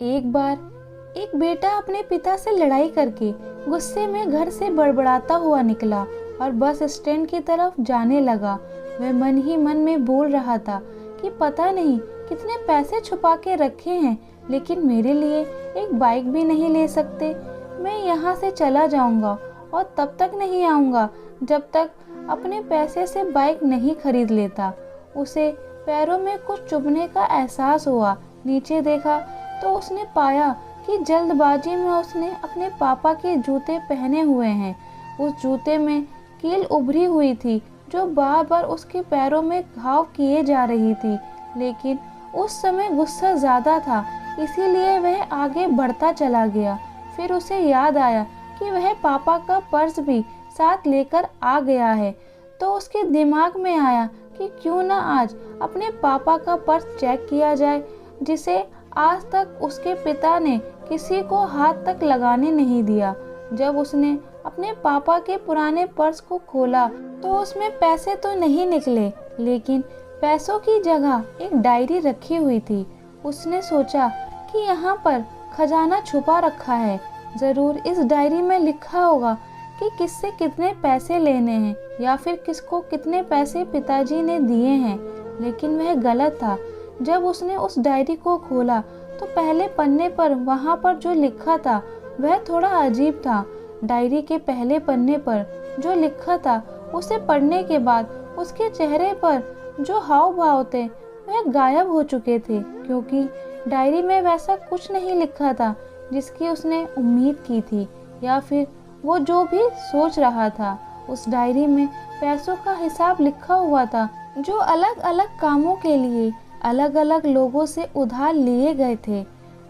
एक बार एक बेटा अपने पिता से लड़ाई करके गुस्से में घर से बड़बड़ाता हुआ निकला और बस स्टैंड की तरफ जाने लगा। वह मन ही मन में बोल रहा था कि पता नहीं कितने पैसे छुपा के रखे हैं, लेकिन मेरे लिए एक बाइक भी नहीं ले सकते। मैं यहाँ से चला जाऊँगा और तब तक नहीं आऊँगा जब तक अपने पैसे से बाइक नहीं खरीद लेता। उसे पैरों में कुछ चुभने का एहसास हुआ। नीचे देखा तो उसने पाया कि जल्दबाजी में उसने अपने पापा के जूते पहने हुए हैं। उस जूते में कील उभरी हुई थी जो बार बार उसके पैरों में घाव किए जा रही थी, लेकिन उस समय गुस्सा ज़्यादा था, इसीलिए वह आगे बढ़ता चला गया। फिर उसे याद आया कि वह पापा का पर्स भी साथ लेकर आ गया है, तो उसके दिमाग में आया कि क्यों ना आज अपने पापा का पर्स चेक किया जाए, जिसे आज तक उसके पिता ने किसी को हाथ तक लगाने नहीं दिया। जब उसने अपने पापा के पुराने पर्स को खोला तो उसमें पैसे तो नहीं निकले, लेकिन पैसों की जगह एक डायरी रखी हुई थी। उसने सोचा कि यहाँ पर खजाना छुपा रखा है, ज़रूर इस डायरी में लिखा होगा कि किससे कितने पैसे लेने हैं या फिर किसको कितने पैसे पिताजी ने दिए हैं। लेकिन वह गलत था। जब उसने उस डायरी को खोला तो पहले पन्ने पर वहाँ पर जो लिखा था वह थोड़ा अजीब था। डायरी के पहले पन्ने पर जो लिखा था उसे पढ़ने के बाद उसके चेहरे पर जो हाव भाव थे वह गायब हो चुके थे, क्योंकि डायरी में वैसा कुछ नहीं लिखा था जिसकी उसने उम्मीद की थी या फिर वो जो भी सोच रहा था। उस डायरी में पैसों का हिसाब लिखा हुआ था जो अलग अलग कामों के लिए अलग अलग लोगों से उधार लिए गए थे।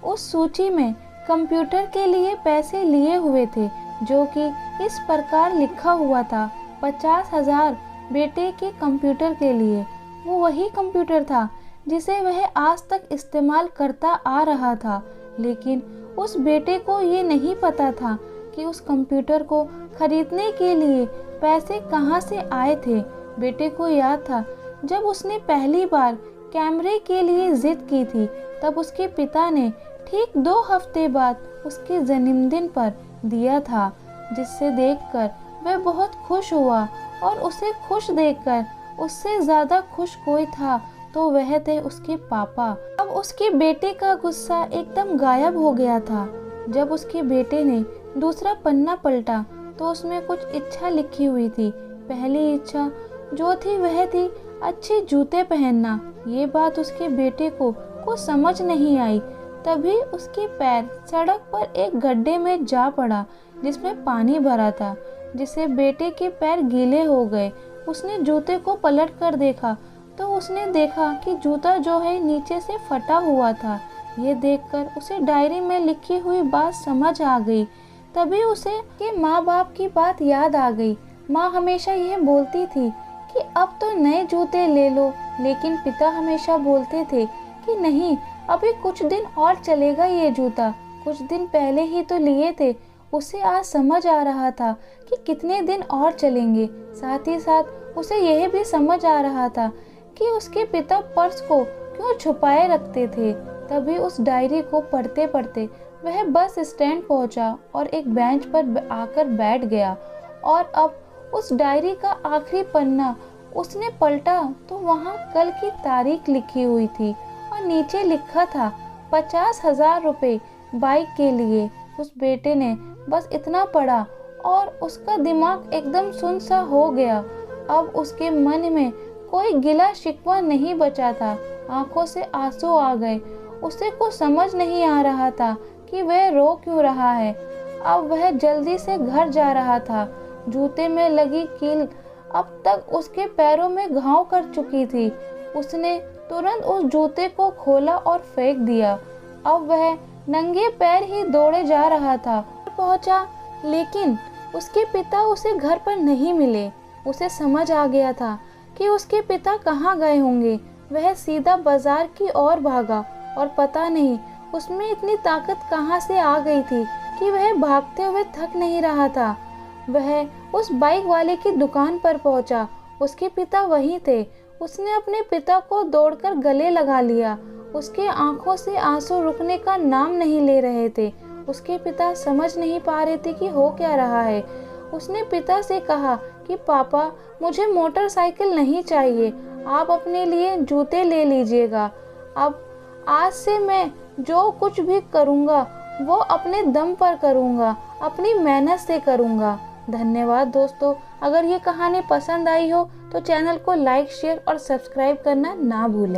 उस सूची में कंप्यूटर के लिए पैसे लिए हुए थे, जो कि इस प्रकार लिखा हुआ था 50,000 बेटे के कंप्यूटर के लिए। वो वही कंप्यूटर था जिसे वह आज तक इस्तेमाल करता आ रहा था, लेकिन उस बेटे को ये नहीं पता था कि उस कंप्यूटर को खरीदने के लिए पैसे कहाँ से आए थे। बेटे को याद था जब उसने पहली बार कैमरे के लिए जिद की थी, तब उसके पिता ने ठीक 2 हफ्ते बाद उसके जन्मदिन पर दिया था, जिससे देखकर वह बहुत खुश हुआ। और उसे खुश देखकर उससे ज़्यादा खुश कोई था तो वह थे उसके पापा। अब उसके बेटे का गुस्सा एकदम गायब हो गया था। जब उसके बेटे ने दूसरा पन्ना पलटा तो उसमें कुछ इच्छा लिखी हुई थी। पहली इच्छा जो थी वह थी अच्छे जूते पहनना। ये बात उसके बेटे को कुछ समझ नहीं आई। तभी उसके पैर सड़क पर एक गड्ढे में जा पड़ा जिसमें पानी भरा था, जिससे बेटे के पैर गीले हो गए। उसने जूते को पलट कर देखा तो उसने देखा कि जूता जो है नीचे से फटा हुआ था। ये देखकर उसे डायरी में लिखी हुई बात समझ आ गई। तभी उसे कि माँ बाप की बात याद आ गई। माँ हमेशा यह बोलती थी कि अब तो नए जूते ले लो, लेकिन पिता हमेशा बोलते थे कि नहीं, अभी कुछ दिन और चलेगा ये जूता, कुछ दिन पहले ही तो लिए थे। उसे आज समझ आ रहा था कि कितने दिन और चलेंगे। साथ ही साथ उसे यह भी समझ आ रहा था कि उसके पिता पर्स को क्यों छुपाए रखते थे। तभी उस डायरी को पढ़ते पढ़ते वह बस स्टैंड पहुंचा और एक बेंच पर आकर बैठ गया। और अब उस डायरी का आखिरी पन्ना उसने पलटा तो वहाँ कल की तारीख लिखी हुई थी और नीचे लिखा था 50,000 रुपये बाइक के लिए। उस बेटे ने बस इतना पढ़ा और उसका दिमाग एकदम सुन सा हो गया। अब उसके मन में कोई गिला शिकवा नहीं बचा था। आंखों से आंसू आ गए। उसे कुछ समझ नहीं आ रहा था कि वह रो क्यों रहा है। अब वह जल्दी से घर जा रहा था। जूते में लगी कील अब तक उसके पैरों में घाव कर चुकी थी। उसने तुरंत उस जूते को खोला और फेंक दिया। अब वह नंगे पैर ही दौड़े जा रहा था। पहुंचा, लेकिन उसके पिता उसे घर पर नहीं मिले। उसे समझ आ गया था कि उसके पिता कहाँ गए होंगे। वह सीधा बाजार की ओर भागा और पता नहीं उसमें इतनी ताकत कहाँ से आ गई थी कि वह भागते हुए थक नहीं रहा था। वह उस बाइक वाले की दुकान पर पहुंचा। उसके पिता वहीं थे। उसने अपने पिता को दौड़कर गले लगा लिया उसके आंखों से आंसू रुकने का नाम नहीं ले रहे थे। उसके पिता समझ नहीं पा रहे थे कि हो क्या रहा है। उसने पिता से कहा कि पापा, मुझे मोटरसाइकिल नहीं चाहिए, आप अपने लिए जूते ले लीजिएगा। अब आज से मैं जो कुछ भी करूँगा वो अपने दम पर करूँगा, अपनी मेहनत से करूँगा। धन्यवाद दोस्तों। अगर ये कहानी पसंद आई हो तो चैनल को लाइक, शेयर और सब्सक्राइब करना ना भूलें।